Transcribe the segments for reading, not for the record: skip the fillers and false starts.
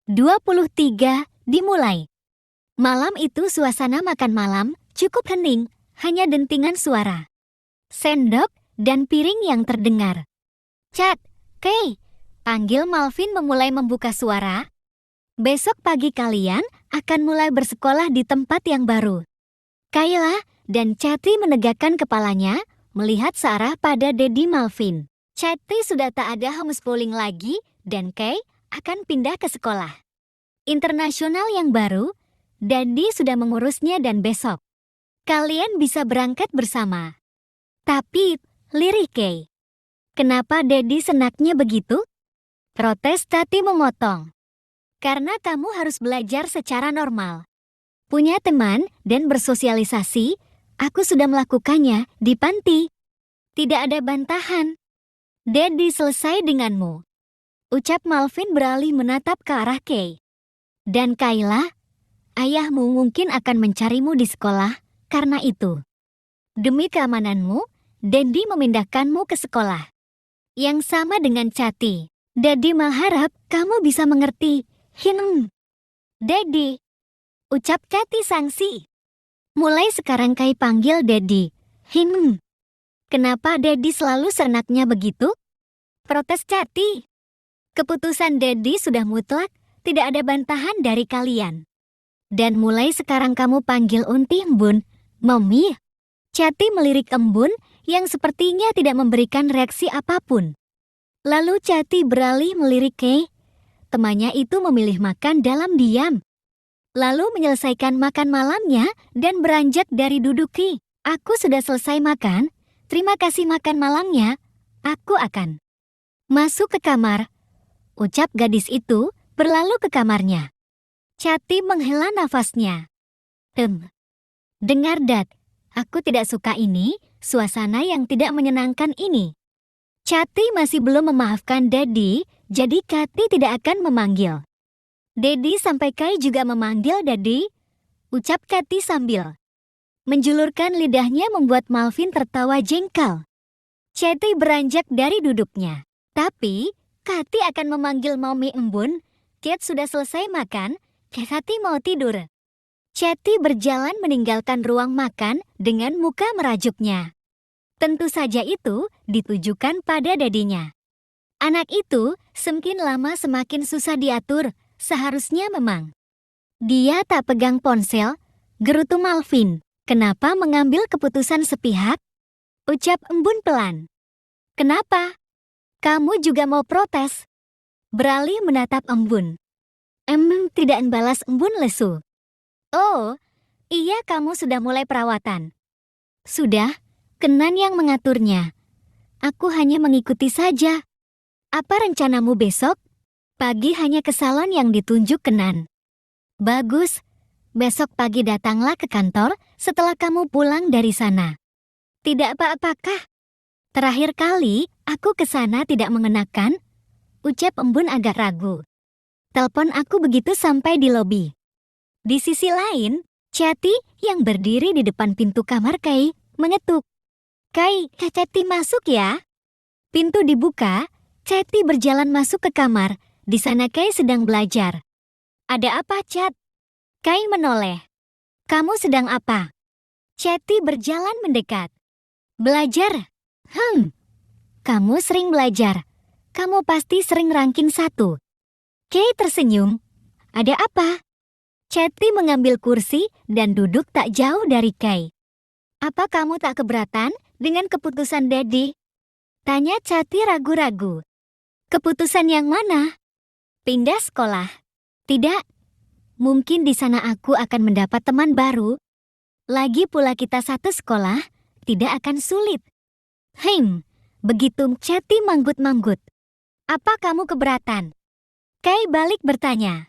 23. Dimulai. Malam itu suasana makan malam cukup hening, hanya dentingan suara sendok dan piring yang terdengar. Chad, Kay, panggil Malvin memulai membuka suara. Besok pagi kalian akan mulai bersekolah di tempat yang baru. Kayla dan Chatty menegakkan kepalanya, melihat searah pada Daddy Malvin. Chatty sudah tak ada homeschooling lagi dan Kay akan pindah ke sekolah internasional yang baru. Daddy sudah mengurusnya dan besok kalian bisa berangkat bersama. Tapi, lirik Kay. Kenapa Daddy senaknya begitu? Protes Chatty memotong. Karena kamu harus belajar secara normal. Punya teman dan bersosialisasi, aku sudah melakukannya di panti. Tidak ada bantahan. Daddy selesai denganmu. Ucap Malvin beralih menatap ke arah Kay. Dan Kayla, ayahmu mungkin akan mencarimu di sekolah karena itu. Demi keamananmu, Daddy memindahkanmu ke sekolah yang sama dengan Chatty. Daddy mengharap kamu bisa mengerti. Daddy, ucap Chatty sangsi. Mulai sekarang Kay panggil Daddy. Kenapa Daddy selalu senaknya begitu? Protes Chatty. Keputusan Daddy sudah mutlak, tidak ada bantahan dari kalian. Dan mulai sekarang kamu panggil Unti Embun, Mommy. Chatty melirik Embun yang sepertinya tidak memberikan reaksi apapun. Lalu Chatty beralih melirik Kay. Temannya itu memilih makan dalam diam. Lalu menyelesaikan makan malamnya dan beranjak dari duduk Kay. Aku sudah selesai makan, terima kasih makan malamnya, aku akan masuk ke kamar. Ucap gadis itu berlalu ke kamarnya. Chatty menghela nafasnya. Dengar Dad, aku tidak suka ini, suasana yang tidak menyenangkan ini. Chatty masih belum memaafkan Daddy, jadi Chatty tidak akan memanggil Daddy sampai Kay juga memanggil Daddy. Ucap Chatty sambil menjulurkan lidahnya membuat Malvin tertawa jengkel. Chatty beranjak dari duduknya. Tapi, Chatty akan memanggil Mommy Embun. Kate sudah selesai makan, Chatty mau tidur. Chatty berjalan meninggalkan ruang makan dengan muka merajuknya. Tentu saja itu ditujukan pada dadinya. Anak itu semakin lama semakin susah diatur, seharusnya memang dia tak pegang ponsel. Gerutu Malvin, kenapa mengambil keputusan sepihak? Ucap Embun pelan. Kenapa? Kamu juga mau protes? Beralih menatap Embun. Tidak membalas Embun lesu. Oh, iya kamu sudah mulai perawatan. Sudah, Kenan yang mengaturnya. Aku hanya mengikuti saja. Apa rencanamu besok? Pagi hanya ke salon yang ditunjuk Kenan. Bagus, besok pagi datanglah ke kantor setelah kamu pulang dari sana. Tidak apa-apakah? Terakhir kali aku ke sana tidak mengenakan. Ucap Embun agak ragu. Telepon aku begitu sampai di lobi. Di sisi lain, Chatty yang berdiri di depan pintu kamar Kay mengetuk. Kay, Chatty masuk ya. Pintu dibuka, Chatty berjalan masuk ke kamar. Di sana Kay sedang belajar. Ada apa, Chat? Kay menoleh. Kamu sedang apa? Chatty berjalan mendekat. Belajar. Kamu sering belajar. Kamu pasti sering ranking 1. Kay tersenyum. Ada apa? Chatty mengambil kursi dan duduk tak jauh dari Kay. Apa kamu tak keberatan dengan keputusan Daddy? Tanya Chatty ragu-ragu. Keputusan yang mana? Pindah sekolah. Tidak. Mungkin di sana aku akan mendapat teman baru. Lagi pula kita satu sekolah, tidak akan sulit. Begitu Chatty manggut-manggut. Apa kamu keberatan? Kay balik bertanya.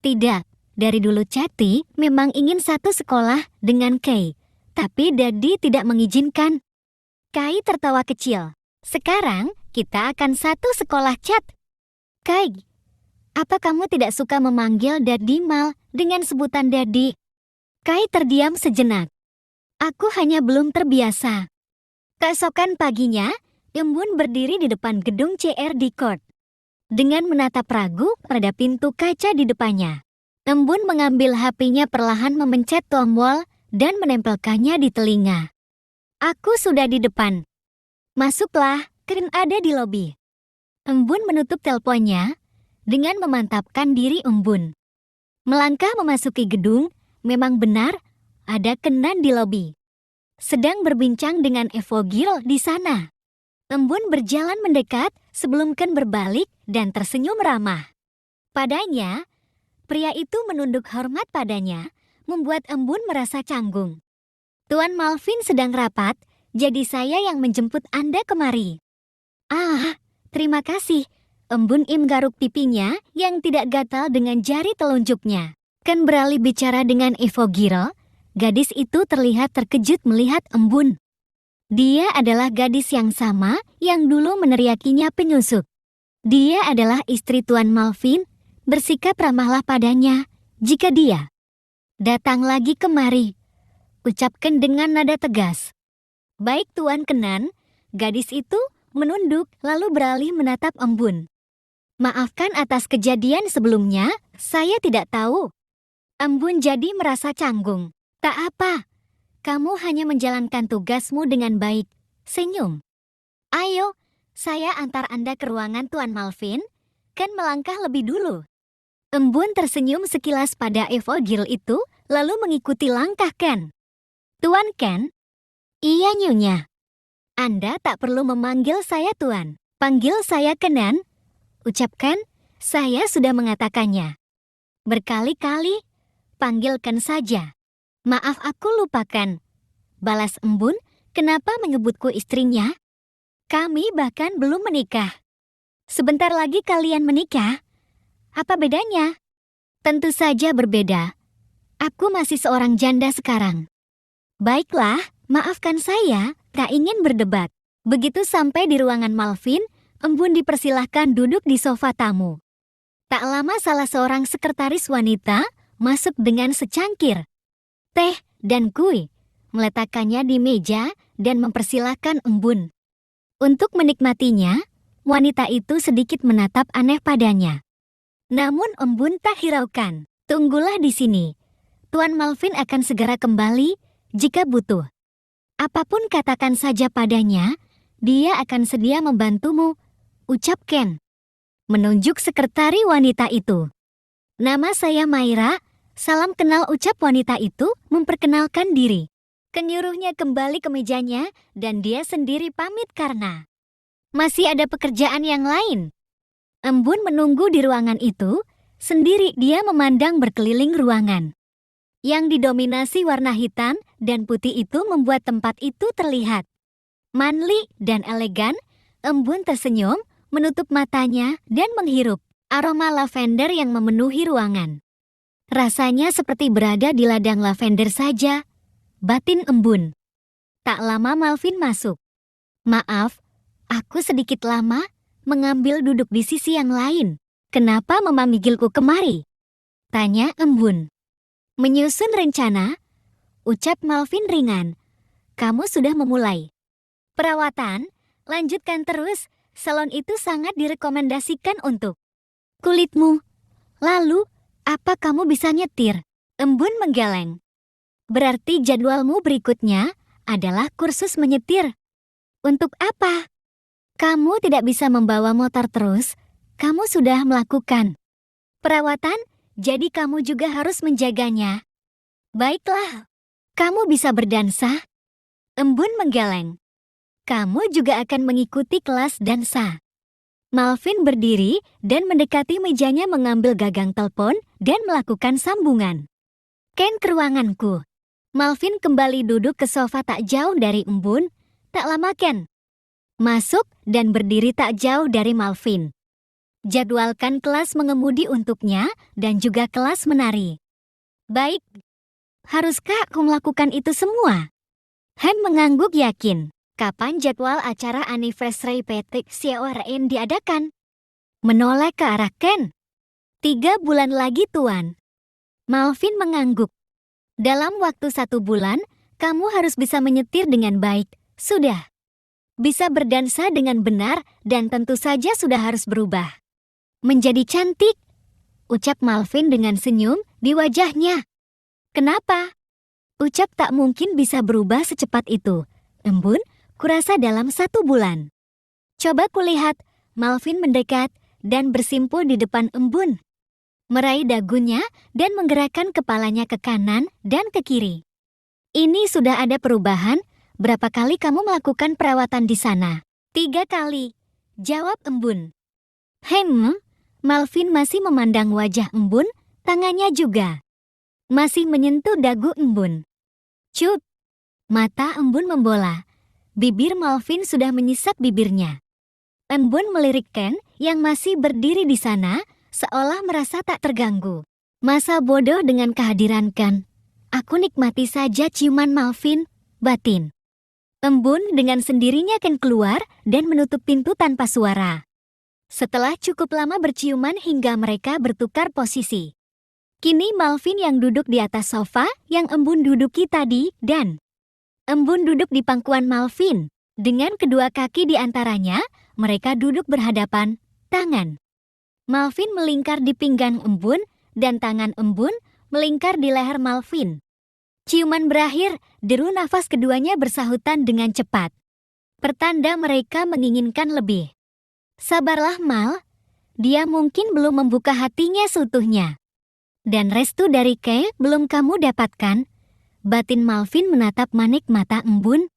Tidak, dari dulu Chatty memang ingin satu sekolah dengan Kay, tapi Daddy tidak mengizinkan. Kay tertawa kecil. Sekarang kita akan satu sekolah, Chat. Kay, apa kamu tidak suka memanggil Daddy Mal dengan sebutan Daddy? Kay terdiam sejenak. Aku hanya belum terbiasa. Keesokan paginya, Embun berdiri di depan gedung CRD Court. dengan menatap ragu pada pintu kaca di depannya. Embun mengambil HP-nya perlahan memencet tombol dan menempelkannya di telinga. Aku sudah di depan. Masuklah, Ken ada di lobi. Embun menutup teleponnya dengan memantapkan diri Embun. Melangkah memasuki gedung, memang benar ada Kenan di lobi. Sedang berbincang dengan Evogil di sana. Embun berjalan mendekat sebelum Ken berbalik dan tersenyum ramah. Padanya, pria itu menunduk hormat padanya, membuat Embun merasa canggung. Tuan Malvin sedang rapat, jadi saya yang menjemput Anda kemari. Ah, terima kasih. Embun garuk pipinya yang tidak gatal dengan jari telunjuknya. Ken beralih bicara dengan Evogil. Gadis itu terlihat terkejut melihat Embun. Dia adalah gadis yang sama yang dulu meneriakinya penyusup. Dia adalah istri Tuan Malvin, bersikap ramahlah padanya jika dia datang lagi kemari. Ucapkan dengan nada tegas. Baik Tuan Kenan, gadis itu menunduk lalu beralih menatap Embun. Maafkan atas kejadian sebelumnya, saya tidak tahu. Embun jadi merasa canggung. Tak apa, kamu hanya menjalankan tugasmu dengan baik. Senyum. Ayo, saya antar Anda ke ruangan Tuan Malvin. Ken melangkah lebih dulu. Embun tersenyum sekilas pada Evogil itu, lalu mengikuti langkah Ken. Tuan Ken? Iya Nyonya. Anda tak perlu memanggil saya Tuan. Panggil saya Kenan. Ucapkan, saya sudah mengatakannya. Berkali-kali, panggilkan saja. Maaf aku lupakan. Balas Embun, kenapa menyebutku istrinya? Kami bahkan belum menikah. Sebentar lagi kalian menikah. Apa bedanya? Tentu saja berbeda. Aku masih seorang janda sekarang. Baiklah, maafkan saya, tak ingin berdebat. Begitu sampai di ruangan Malvin, Embun dipersilahkan duduk di sofa tamu. Tak lama salah seorang sekretaris wanita masuk dengan secangkir teh dan kue, meletakkannya di meja dan mempersilahkan Embun. Untuk menikmatinya, wanita itu sedikit menatap aneh padanya. Namun Embun tak hiraukan. Tunggulah di sini. Tuan Malvin akan segera kembali jika butuh. Apapun katakan saja padanya, dia akan sedia membantumu, ucap Ken. Menunjuk sekretari wanita itu. Nama saya Maira, salam kenal ucap wanita itu memperkenalkan diri. Kenyuruhnya kembali ke mejanya dan dia sendiri pamit karena masih ada pekerjaan yang lain. Embun menunggu di ruangan itu, sendiri dia memandang berkeliling ruangan. Yang didominasi warna hitam dan putih itu membuat tempat itu terlihat manly dan elegan. Embun tersenyum, menutup matanya dan menghirup aroma lavender yang memenuhi ruangan. Rasanya seperti berada di ladang lavender saja, batin Embun. Tak lama Malvin masuk. Maaf, aku sedikit lama mengambil duduk di sisi yang lain. Kenapa memanggilku kemari? Tanya Embun. Menyusun rencana, ucap Malvin ringan. Kamu sudah memulai perawatan, lanjutkan terus. Salon itu sangat direkomendasikan untuk kulitmu. Lalu, apa kamu bisa nyetir? Embun menggeleng. Berarti jadwalmu berikutnya adalah kursus menyetir. Untuk apa? Kamu tidak bisa membawa motor terus. Kamu sudah melakukan perawatan, jadi kamu juga harus menjaganya. Baiklah, kamu bisa berdansa. Embun menggeleng. Kamu juga akan mengikuti kelas dansa. Malvin berdiri dan mendekati mejanya mengambil gagang telepon dan melakukan sambungan. Ken ke ruanganku. Malvin kembali duduk ke sofa tak jauh dari Embun. Tak lama Ken masuk dan berdiri tak jauh dari Malvin. Jadwalkan kelas mengemudi untuknya dan juga kelas menari. Baik. Haruskah aku melakukan itu semua? Hem mengangguk yakin. Kapan jadwal acara anniversary PT CORN diadakan? Menoleh ke arah Ken. 3 bulan lagi Tuan. Malvin mengangguk. Dalam waktu 1 bulan, kamu harus bisa menyetir dengan baik. Sudah. Bisa berdansa dengan benar dan tentu saja sudah harus berubah. Menjadi cantik, ucap Malvin dengan senyum di wajahnya. Kenapa? Ucap tak mungkin bisa berubah secepat itu. Embun, kurasa dalam 1 bulan. Coba kulihat, Malvin mendekat dan bersimpul di depan Embun. Meraih dagunya dan menggerakkan kepalanya ke kanan dan ke kiri. Ini sudah ada perubahan. Berapa kali kamu melakukan perawatan di sana? 3 kali, jawab Embun. Malvin masih memandang wajah Embun, tangannya juga masih menyentuh dagu Embun. Cut! Mata Embun membola. Bibir Malvin sudah menyisap bibirnya. Embun melirik Ken yang masih berdiri di sana, seolah merasa tak terganggu. Masa bodoh dengan kehadiran Ken. Aku nikmati saja ciuman Malvin, batin. Embun dengan sendirinya Ken keluar dan menutup pintu tanpa suara. Setelah cukup lama berciuman hingga mereka bertukar posisi. Kini Malvin yang duduk di atas sofa yang Embun duduki tadi dan Embun duduk di pangkuan Malvin. Dengan kedua kaki di antaranya, mereka duduk berhadapan, tangan Malvin melingkar di pinggang Embun dan tangan Embun melingkar di leher Malvin. Ciuman berakhir, deru nafas keduanya bersahutan dengan cepat. Pertanda mereka menginginkan lebih. Sabarlah Mal, dia mungkin belum membuka hatinya seutuhnya. Dan restu dari Kay belum kamu dapatkan. Batin Malvin menatap manik mata Embun.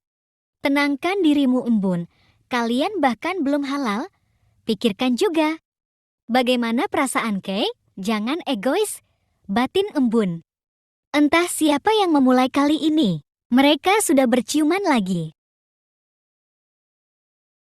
Tenangkan dirimu Embun, kalian bahkan belum halal. Pikirkan juga. Bagaimana perasaan Kay? Jangan egois, batin Embun. Entah siapa yang memulai kali ini. Mereka sudah berciuman lagi.